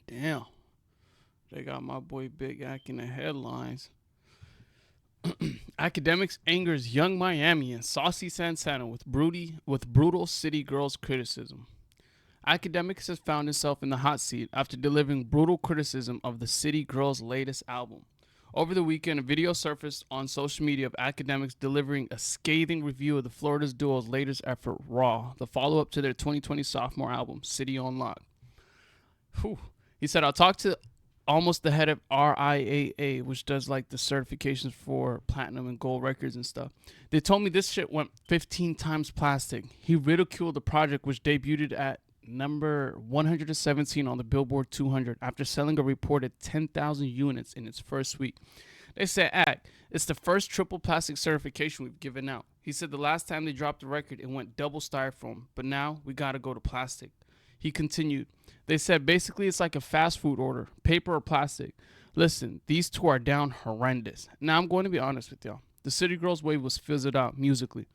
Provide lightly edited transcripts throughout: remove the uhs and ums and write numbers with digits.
Damn. They got my boy Big Ack in the headlines. Academics angers young Miami and Saucy Santana with brutal city girls criticism. Academics has found himself in the hot seat after delivering brutal criticism of the City Girls' latest album. Over the weekend, a video surfaced on social media of Academics delivering a scathing review of the Florida's duo's latest effort, Raw, the follow up to their 2020 sophomore album, City on Lock. Whew. He said, I'll talk to almost the head of RIAA, which does like the certifications for platinum and gold records and stuff. They told me this shit went 15 times plastic. He ridiculed the project, which debuted at number 117 on the Billboard 200 after selling a reported 10,000 units in its first week. They said, it's the first triple plastic certification we've given out. He said the last time they dropped the record, it went double styrofoam, but now we gotta go to plastic. He continued, they said basically it's like a fast food order, paper or plastic. Listen, these two are down horrendous. Now I'm going to be honest with y'all. The City Girls wave was fizzled out musically.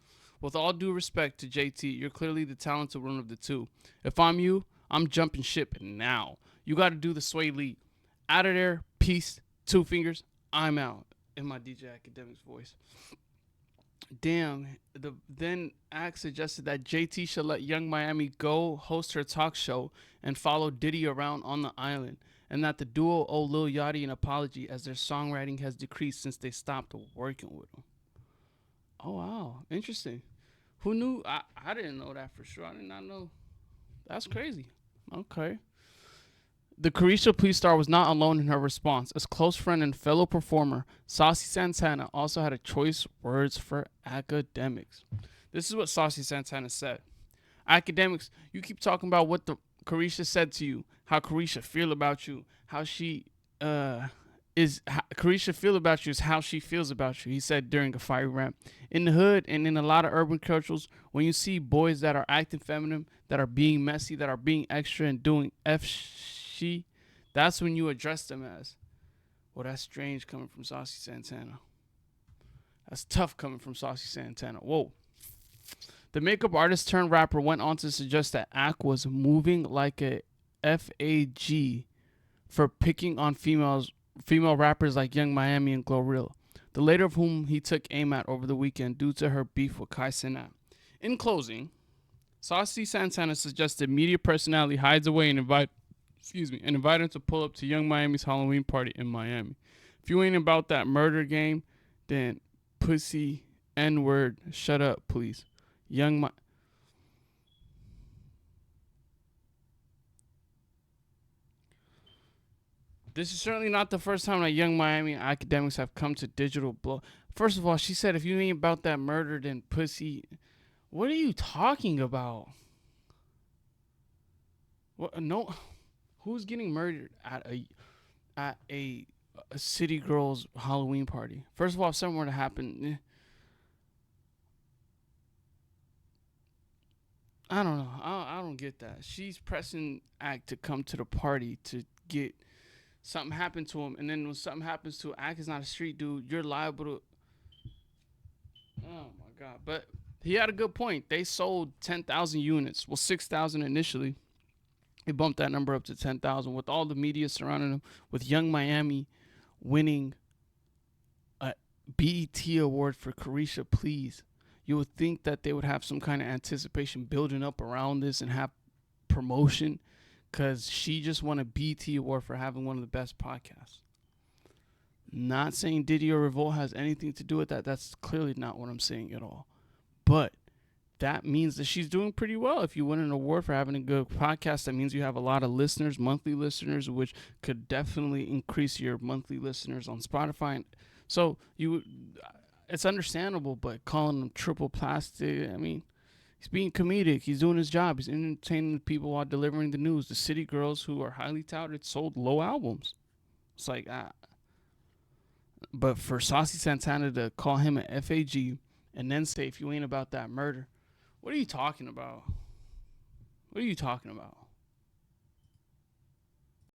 With all due respect to JT, you're clearly the talented one of the two. If I'm you, I'm jumping ship now. You got to do the Sway Lee. Out of there, peace, two fingers, I'm out. In my DJ Akademiks voice. Damn. Then Axe suggested that JT should let Young Miami go host her talk show and follow Diddy around on the island, and that the duo owe Lil Yachty an apology as their songwriting has decreased since they stopped working with him. Oh wow, interesting. Who knew? I didn't know that for sure. I did not know. That's crazy. Okay. The Carisha Police star was not alone in her response, as close friend and fellow performer Saucy Santana also had a choice words for Academics. This is what Saucy Santana said. Academics, you keep talking about what the Carisha said to you, how Carisha feel about you, how she Carisha feel about you is how she feels about you, he said during a fiery rant. In the hood and in a lot of urban cultures, when you see boys that are acting feminine, that are being messy, that are being extra and doing she, that's when you address them as, well, that's strange coming from Saucy Santana. That's tough coming from Saucy Santana. Whoa. The makeup artist turned rapper went on to suggest that Ack was moving like a FAG for picking on female rappers like Young Miami and Glorilla, the later of whom he took aim at over the weekend due to her beef with Kai Cenat. In closing, Saucy Santana suggested media personality hides away and invite him to pull up to Young Miami's Halloween party in Miami. If you ain't about that murder game, then pussy N-word, shut up, please. This is certainly not the first time that Young Miami Academics have come to digital blow. First of all, she said, if you ain't about that murder, then pussy. What are you talking about? What? No. Who's getting murdered at a city girl's Halloween party? First of all, if something were to happen, I don't know. I don't get that. She's pressing Act to come to the party to get something happen to him, and then when something happens to Act is not a street dude, you're liable to. Oh my god! But he had a good point. They sold 10,000 units. Well, 6,000 initially. They bumped that number up to 10,000 with all the media surrounding him, with Young Miami winning a BET award for Carisha Please. You would think that they would have some kind of anticipation building up around this and have promotion, because she just won a BET award for having one of the best podcasts. Not saying Diddy or Revolt has anything to do with that. That's clearly not what I'm saying at all. But that means that she's doing pretty well. If you win an award for having a good podcast, that means you have a lot of listeners, monthly listeners, which could definitely increase your monthly listeners on Spotify. So it's understandable, but calling him triple plastic, I mean, he's being comedic. He's doing his job. He's entertaining people while delivering the news. The city girls, who are highly touted, sold low albums. It's like, but for Saucy Santana to call him an FAG and then say, if you ain't about that murder, what are you talking about? What are you talking about?